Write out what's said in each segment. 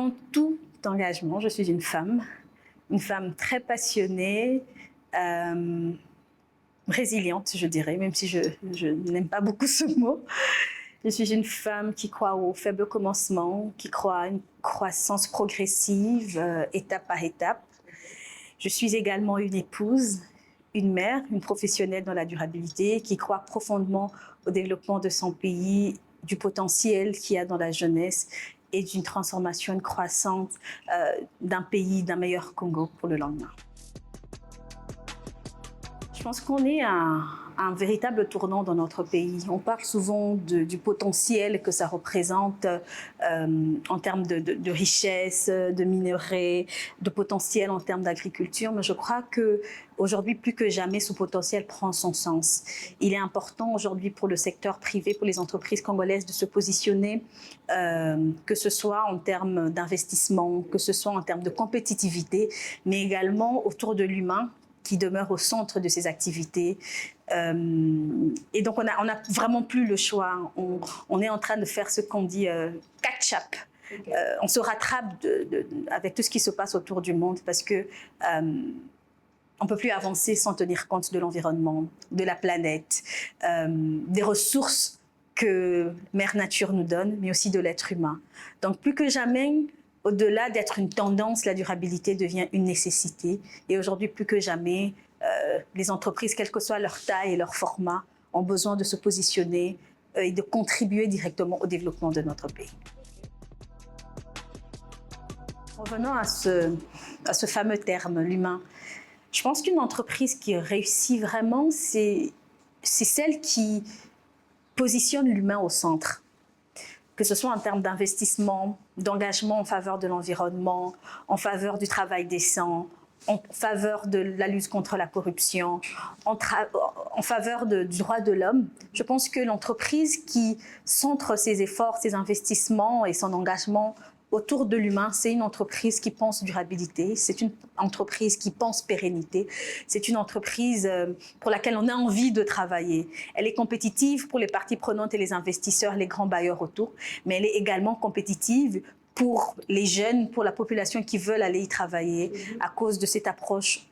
Avant tout engagement, je suis une femme très passionnée, résiliente, je dirais, même si je n'aime pas beaucoup ce mot. Je suis une femme qui croit au faible commencement, qui croit à une croissance progressive, étape par étape. Je suis également une épouse, une mère, une professionnelle dans la durabilité qui croit profondément au développement de son pays, du potentiel qu'il y a dans la jeunesse et d'une transformation, une croissance d'un pays, d'un meilleur Congo pour le lendemain. Je pense qu'on est à un véritable tournant dans notre pays. On parle souvent du potentiel que ça représente en termes de richesse, de minerais, de potentiel en termes d'agriculture, mais je crois qu'aujourd'hui, plus que jamais, ce potentiel prend son sens. Il est important aujourd'hui pour le secteur privé, pour les entreprises congolaises de se positionner, que ce soit en termes d'investissement, que ce soit en termes de compétitivité, mais également autour de l'humain, qui demeure au centre de ces activités. Et donc, on n'a vraiment plus le choix. On est en train de faire ce qu'on dit catch-up. On se rattrape avec tout ce qui se passe autour du monde parce que on ne peut plus avancer sans tenir compte de l'environnement, de la planète, des ressources que Mère Nature nous donne, mais aussi de l'être humain. Donc, plus que jamais, au-delà d'être une tendance, la durabilité devient une nécessité. Et aujourd'hui, plus que jamais, les entreprises, quelle que soit leur taille et leur format, ont besoin de se positionner et de contribuer directement au développement de notre pays. Revenons à ce fameux terme, l'humain. Je pense qu'une entreprise qui réussit vraiment, c'est celle qui positionne l'humain au centre. Que ce soit en termes d'investissement, d'engagement en faveur de l'environnement, en faveur du travail décent, en faveur de la lutte contre la corruption, en faveur du droit de l'homme. Je pense que l'entreprise qui centre ses efforts, ses investissements et son engagement autour de l'humain, c'est une entreprise qui pense durabilité, c'est une entreprise qui pense pérennité, c'est une entreprise pour laquelle on a envie de travailler. Elle est compétitive pour les parties prenantes et les investisseurs, les grands bailleurs autour, mais elle est également compétitive pour les jeunes, pour la population qui veulent aller y travailler à cause de cette approche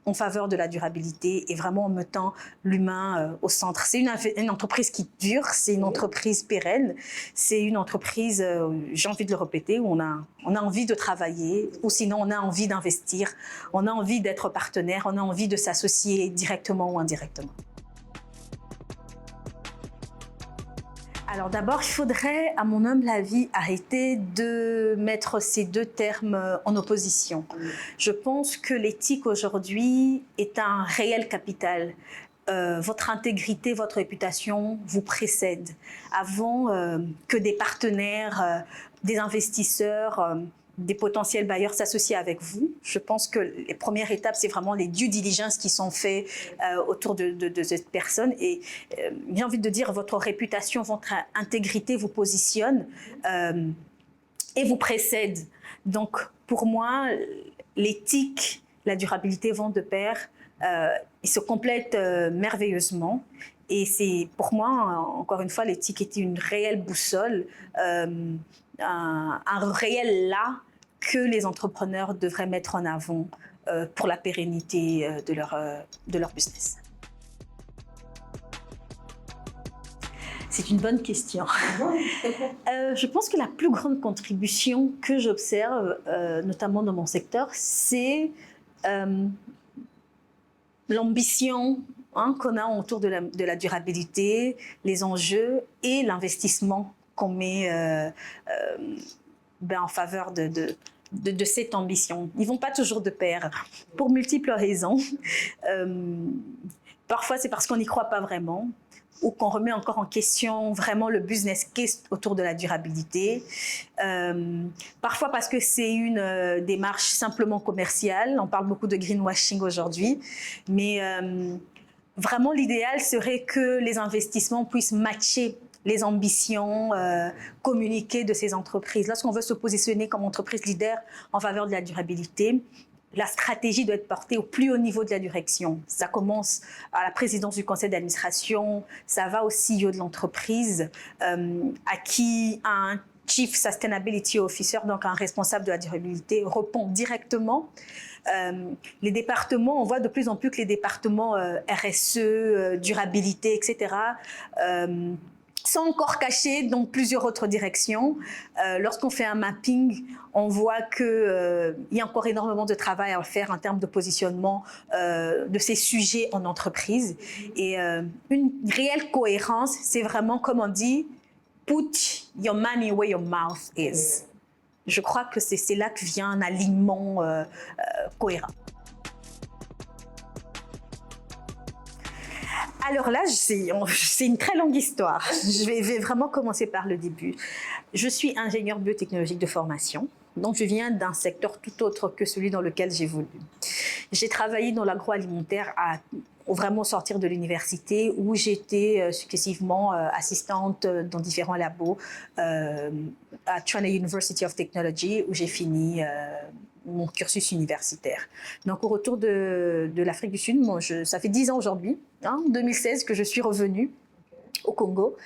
en faveur de la durabilité et vraiment en mettant l'humain au centre. C'est une entreprise qui dure, c'est une entreprise pérenne, c'est une entreprise, j'ai envie de le répéter, où on a envie de travailler, ou sinon on a envie d'investir, on a envie d'être partenaire, on a envie de s'associer directement ou indirectement. Alors d'abord, il faudrait, à mon humble avis, arrêter de mettre ces deux termes en opposition. Je pense que l'éthique aujourd'hui est un réel capital. Votre intégrité, votre réputation vous précèdent avant que des partenaires, des investisseurs, des potentiels bailleurs s'associent avec vous. Je pense que les premières étapes, c'est vraiment les due diligence qui sont faites autour de cette personne. Et j'ai envie de dire, votre réputation, votre intégrité vous positionne et vous précède. Donc, pour moi, l'éthique, la durabilité vont de pair. Ils se complètent merveilleusement. Et c'est, pour moi, encore une fois, l'éthique est une réelle boussole, un réel là que les entrepreneurs devraient mettre en avant pour la pérennité de leur business. C'est une bonne question. Je pense que la plus grande contribution que j'observe, notamment dans mon secteur, c'est l'ambition qu'on a autour de la durabilité, les enjeux et l'investissement qu'on met en faveur de cette ambition. Ils ne vont pas toujours de pair, pour multiples raisons. Parfois, c'est parce qu'on n'y croit pas vraiment, ou qu'on remet encore en question vraiment le business case autour de la durabilité. Parfois parce que c'est une démarche simplement commerciale. On parle beaucoup de greenwashing aujourd'hui, mais vraiment l'idéal serait que les investissements puissent matcher les ambitions communiquées de ces entreprises. Lorsqu'on veut se positionner comme entreprise leader en faveur de la durabilité, la stratégie doit être portée au plus haut niveau de la direction. Ça commence à la présidence du conseil d'administration, ça va au CEO de l'entreprise, à qui a un Chief Sustainability Officer, donc un responsable de la durabilité, répond directement. Les départements, on voit de plus en plus que les départements RSE, durabilité, etc., sont encore cachés dans plusieurs autres directions. Lorsqu'on fait un mapping, on voit qu'il y a encore énormément de travail à faire en termes de positionnement de ces sujets en entreprise. Et une réelle cohérence, c'est vraiment, comme on dit, put your money where your mouth is. Je crois que c'est là que vient un alignement cohérent. Alors là, c'est une très longue histoire. Je vais vraiment commencer par le début. Je suis ingénieure biotechnologique de formation, donc je viens d'un secteur tout autre que celui dans lequel j'évolue. J'ai travaillé dans l'agroalimentaire vraiment sortir de l'université où j'étais successivement assistante dans différents labos à China University of Technology où j'ai fini mon cursus universitaire. Donc au retour de l'Afrique du Sud, ça fait 10 ans aujourd'hui, 2016 que je suis revenue au Congo.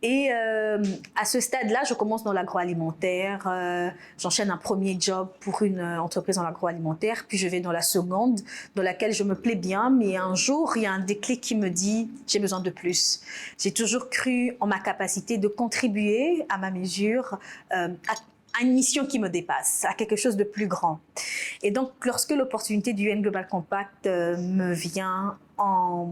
Et à ce stade-là, je commence dans l'agroalimentaire, j'enchaîne un premier job pour une entreprise dans l'agroalimentaire, puis je vais dans la seconde, dans laquelle je me plais bien, mais un jour, il y a un déclic qui me dit « j'ai besoin de plus ». J'ai toujours cru en ma capacité de contribuer à ma mesure à une mission qui me dépasse, à quelque chose de plus grand. Et donc, lorsque l'opportunité du UN Global Compact me vient en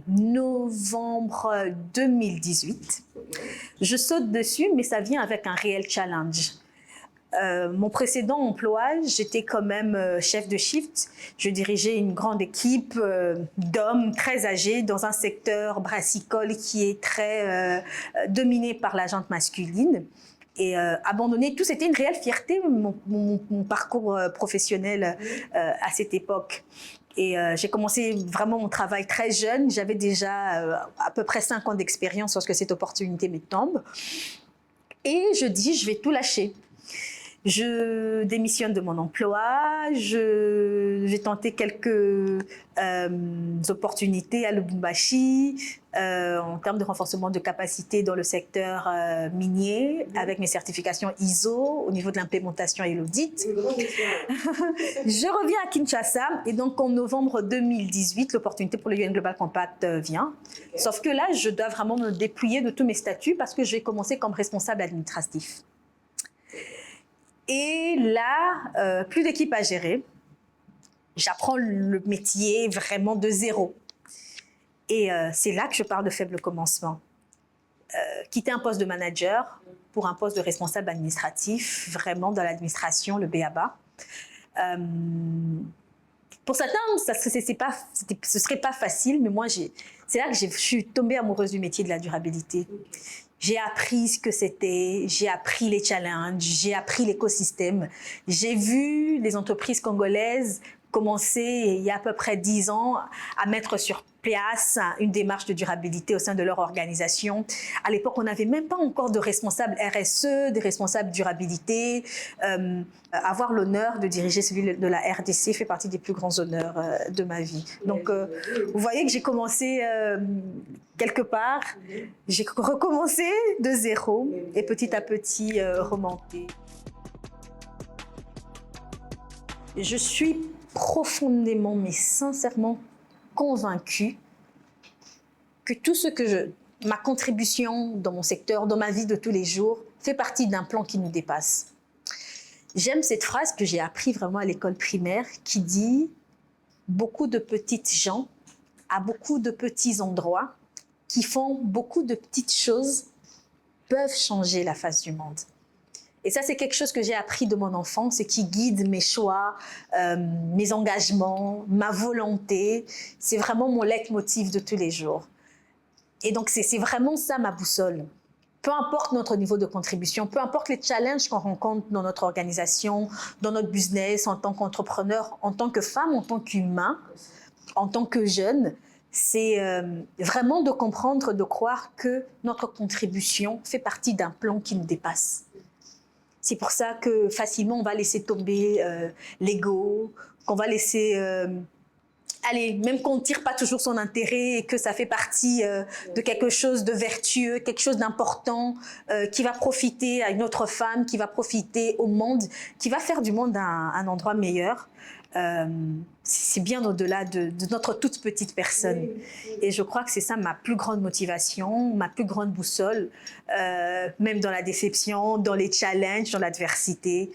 novembre 2018. Je saute dessus, mais ça vient avec un réel challenge. Mon précédent emploi, j'étais quand même chef de shift. Je dirigeais une grande équipe d'hommes très âgés dans un secteur brassicole qui est très dominé par la gente masculine. Et abandonner tout, c'était une réelle fierté, mon parcours professionnel à cette époque. Et j'ai commencé vraiment mon travail très jeune. J'avais déjà à peu près 5 ans d'expérience lorsque cette opportunité me tombe. Et je dis, je vais tout lâcher. Je démissionne de mon emploi, j'ai tenté quelques opportunités à Lubumbashi en termes de renforcement de capacité dans le secteur minier avec mes certifications ISO au niveau de l'implémentation et l'audit. Je reviens à Kinshasa et donc en novembre 2018, l'opportunité pour le UN Global Compact vient. Sauf que là, je dois vraiment me dépouiller de tous mes statuts parce que je vais commencer comme responsable administratif. Et là, plus d'équipe à gérer. J'apprends le métier vraiment de zéro. Et c'est là que je parle de faible commencement. Quitter un poste de manager pour un poste de responsable administratif, vraiment dans l'administration, le b.a.-ba. Pour certains, ce ne serait pas facile, mais moi, c'est là que je suis tombée amoureuse du métier de la durabilité. J'ai appris ce que c'était, j'ai appris les challenges, j'ai appris l'écosystème. J'ai vu les entreprises congolaises commencer, il y a à peu près 10 ans, à mettre sur place une démarche de durabilité au sein de leur organisation. À l'époque, on n'avait même pas encore de responsables RSE, de responsables durabilité. Avoir l'honneur de diriger celui de la RDC fait partie des plus grands honneurs de ma vie. Donc, vous voyez que j'ai commencé quelque part, j'ai recommencé de zéro et petit à petit remonté. Je suis profondément, mais sincèrement convaincue que tout ce que ma contribution dans mon secteur, dans ma vie de tous les jours, fait partie d'un plan qui nous dépasse. J'aime cette phrase que j'ai appris vraiment à l'école primaire qui dit « beaucoup de petites gens à beaucoup de petits endroits qui font beaucoup de petites choses peuvent changer la face du monde ». Et ça, c'est quelque chose que j'ai appris de mon enfance et qui guide mes choix, mes engagements, ma volonté. C'est vraiment mon leitmotiv de tous les jours. Et donc, c'est vraiment ça ma boussole. Peu importe notre niveau de contribution, peu importe les challenges qu'on rencontre dans notre organisation, dans notre business, en tant qu'entrepreneur, en tant que femme, en tant qu'humain, en tant que jeune, c'est vraiment de comprendre, de croire que notre contribution fait partie d'un plan qui nous dépasse. C'est pour ça que facilement, on va laisser tomber l'ego, qu'on va laisser allez, même qu'on ne tire pas toujours son intérêt et que ça fait partie de quelque chose de vertueux, quelque chose d'important, qui va profiter à une autre femme, qui va profiter au monde, qui va faire du monde un endroit meilleur. C'est bien au-delà de notre toute petite personne. Et je crois que c'est ça ma plus grande motivation, ma plus grande boussole, même dans la déception, dans les challenges, dans l'adversité.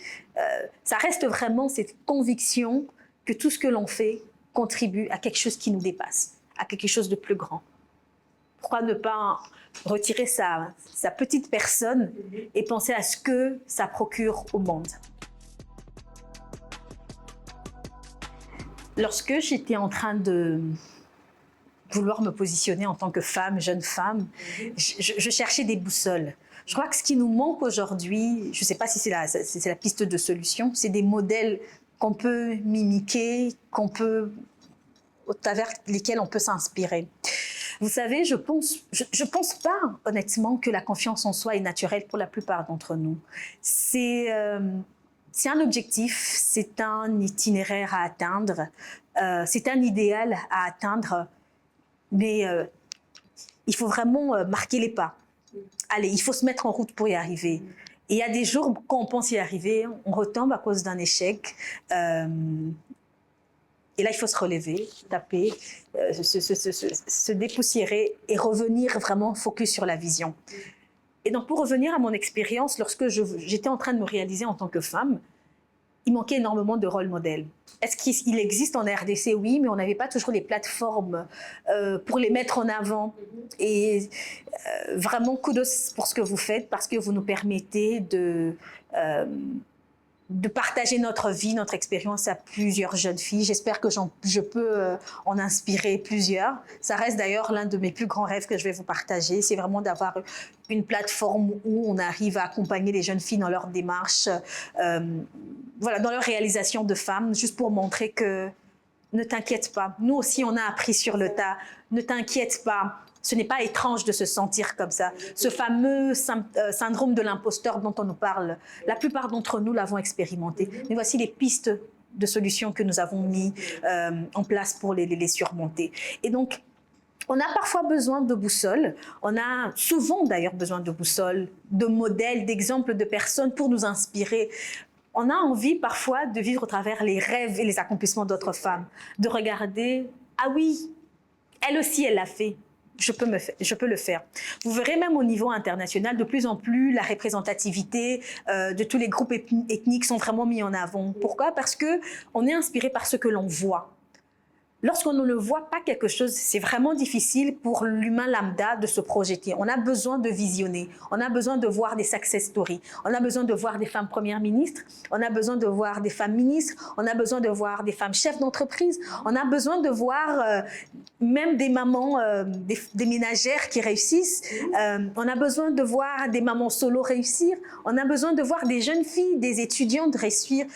Ça reste vraiment cette conviction que tout ce que l'on fait contribue à quelque chose qui nous dépasse, à quelque chose de plus grand. Pourquoi ne pas retirer sa petite personne et penser à ce que ça procure au monde? Lorsque j'étais en train de vouloir me positionner en tant que femme, jeune femme, je cherchais des boussoles. Je crois que ce qui nous manque aujourd'hui, je ne sais pas si c'est la piste de solution, c'est des modèles qu'on peut mimiquer, au travers desquels on peut s'inspirer. Vous savez, je pense pas honnêtement que la confiance en soi est naturelle pour la plupart d'entre nous. C'est un objectif, c'est un itinéraire à atteindre, c'est un idéal à atteindre, mais il faut vraiment marquer les pas. Allez, il faut se mettre en route pour y arriver. Et il y a des jours, quand on pense y arriver, on retombe à cause d'un échec. Et là, il faut se relever, taper, se dépoussiérer et revenir vraiment focus sur la vision. Et donc, pour revenir à mon expérience, lorsque j'étais en train de me réaliser en tant que femme, il manquait énormément de rôle modèles. Est-ce qu'il existe en RDC? Oui, mais on n'avait pas toujours les plateformes pour les mettre en avant. Et vraiment, kudos pour ce que vous faites, parce que vous nous permettez de partager notre vie, notre expérience à plusieurs jeunes filles. J'espère que je peux en inspirer plusieurs. Ça reste d'ailleurs l'un de mes plus grands rêves que je vais vous partager. C'est vraiment d'avoir une plateforme où on arrive à accompagner les jeunes filles dans leur démarche, voilà, dans leur réalisation de femmes, juste pour montrer que ne t'inquiète pas. Nous aussi, on a appris sur le tas. Ne t'inquiète pas. Ce n'est pas étrange de se sentir comme ça. Ce fameux syndrome de l'imposteur dont on nous parle, la plupart d'entre nous l'avons expérimenté. Mais voici les pistes de solutions que nous avons mis en place pour les surmonter. Et donc, on a parfois besoin de boussoles. On a souvent d'ailleurs besoin de boussoles, de modèles, d'exemples de personnes pour nous inspirer. On a envie parfois de vivre au travers les rêves et les accomplissements d'autres femmes, de regarder, ah oui, elle aussi, elle l'a fait. Je peux le faire. Vous verrez même au niveau international, de plus en plus, la représentativité de tous les groupes ethniques sont vraiment mis en avant. Pourquoi? Parce qu'on est inspiré par ce que l'on voit. Lorsqu'on ne le voit pas quelque chose, c'est vraiment difficile pour l'humain lambda de se projeter. On a besoin de visionner, on a besoin de voir des success stories, on a besoin de voir des femmes premières ministres, on a besoin de voir des femmes ministres, on a besoin de voir des femmes chefs d'entreprise, on a besoin de voir même des mamans, des ménagères qui réussissent, on a besoin de voir des mamans solo réussir, on a besoin de voir des jeunes filles, des étudiantes réussir,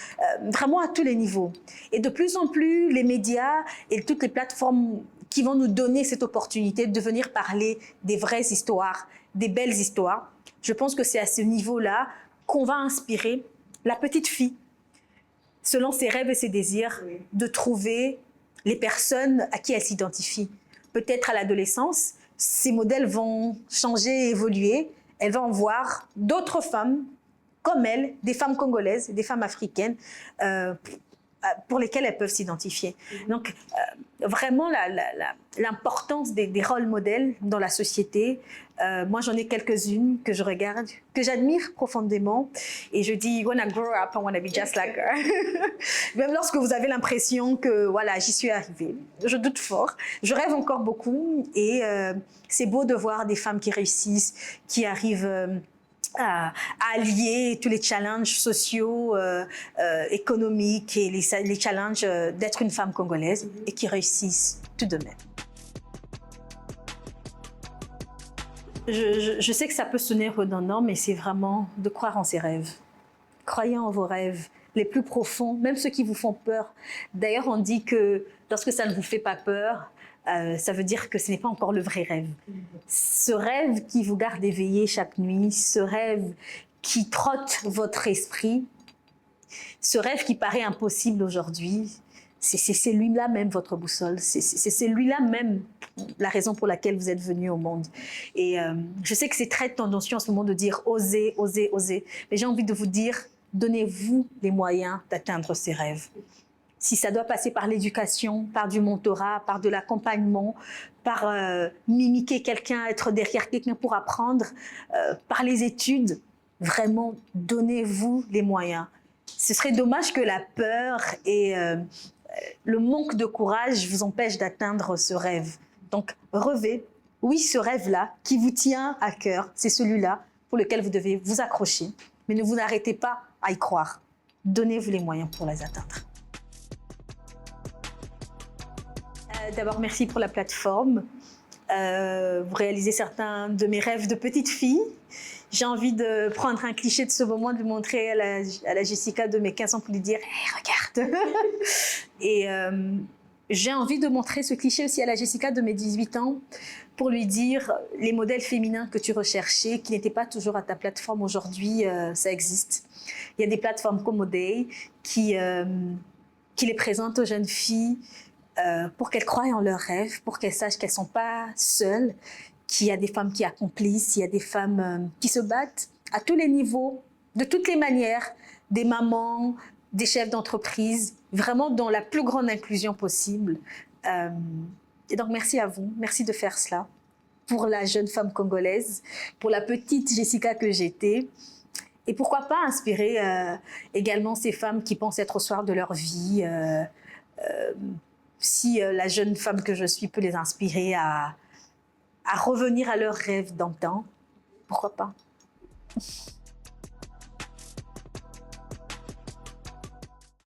vraiment à tous les niveaux. Et de plus en plus, les médias et toutes les plateformes qui vont nous donner cette opportunité de venir parler des vraies histoires, des belles histoires. Je pense que c'est à ce niveau-là qu'on va inspirer la petite fille, selon ses rêves et ses désirs, de trouver les personnes à qui elle s'identifie. Peut-être à l'adolescence, ces modèles vont changer et évoluer. Elle va en voir d'autres femmes comme elle, des femmes congolaises, des femmes africaines, pour lesquelles elles peuvent s'identifier. Donc, vraiment, l'importance des rôles modèles dans la société, moi, j'en ai quelques-unes que je regarde, que j'admire profondément, et je dis, when I grow up, I want to be just like her. Même lorsque vous avez l'impression que, voilà, j'y suis arrivée. Je doute fort. Je rêve encore beaucoup, et c'est beau de voir des femmes qui réussissent, qui arrivent à allier tous les challenges sociaux, économiques et les challenges d'être une femme congolaise et qui réussissent tout de même. Je sais que ça peut sonner redondant, mais c'est vraiment de croire en ses rêves. Croyez en vos rêves les plus profonds, même ceux qui vous font peur. D'ailleurs, on dit que lorsque ça ne vous fait pas peur, ça veut dire que ce n'est pas encore le vrai rêve. Ce rêve qui vous garde éveillé chaque nuit, ce rêve qui trotte votre esprit, ce rêve qui paraît impossible aujourd'hui, C'est lui-là même votre boussole. C'est lui-là même la raison pour laquelle vous êtes venu au monde. Et je sais que c'est très tendancieux en ce moment de dire oser, oser, oser. Mais j'ai envie de vous dire, donnez-vous les moyens d'atteindre ces rêves. Si ça doit passer par l'éducation, par du mentorat, par de l'accompagnement, par mimiquer quelqu'un, être derrière quelqu'un pour apprendre, par les études, vraiment, donnez-vous les moyens. Ce serait dommage que la peur et le manque de courage vous empêche d'atteindre ce rêve. Donc, rêvez. Oui, ce rêve-là qui vous tient à cœur, c'est celui-là pour lequel vous devez vous accrocher. Mais ne vous arrêtez pas à y croire. Donnez-vous les moyens pour les atteindre. D'abord, merci pour la plateforme. Vous réalisez certains de mes rêves de petite fille. J'ai envie de prendre un cliché de ce moment, de lui montrer à la Jessica de mes 15 ans pour lui dire hey, « regarde !» Et j'ai envie de montrer ce cliché aussi à la Jessica de mes 18 ans pour lui dire les modèles féminins que tu recherchais, qui n'étaient pas toujours à ta plateforme aujourd'hui, ça existe. Il y a des plateformes comme Oday qui les présentent aux jeunes filles pour qu'elles croient en leurs rêves, pour qu'elles sachent qu'elles ne sont pas seules, qu'il y a des femmes qui accomplissent, il y a des femmes qui se battent à tous les niveaux, de toutes les manières, des mamans, des chefs d'entreprise, vraiment dans la plus grande inclusion possible. Et donc, merci à vous. Merci de faire cela pour la jeune femme congolaise, pour la petite Jessica que j'étais. Et pourquoi pas inspirer également ces femmes qui pensent être au soir de leur vie. Si la jeune femme que je suis peut les inspirer à revenir à leurs rêves d'antan, pourquoi pas?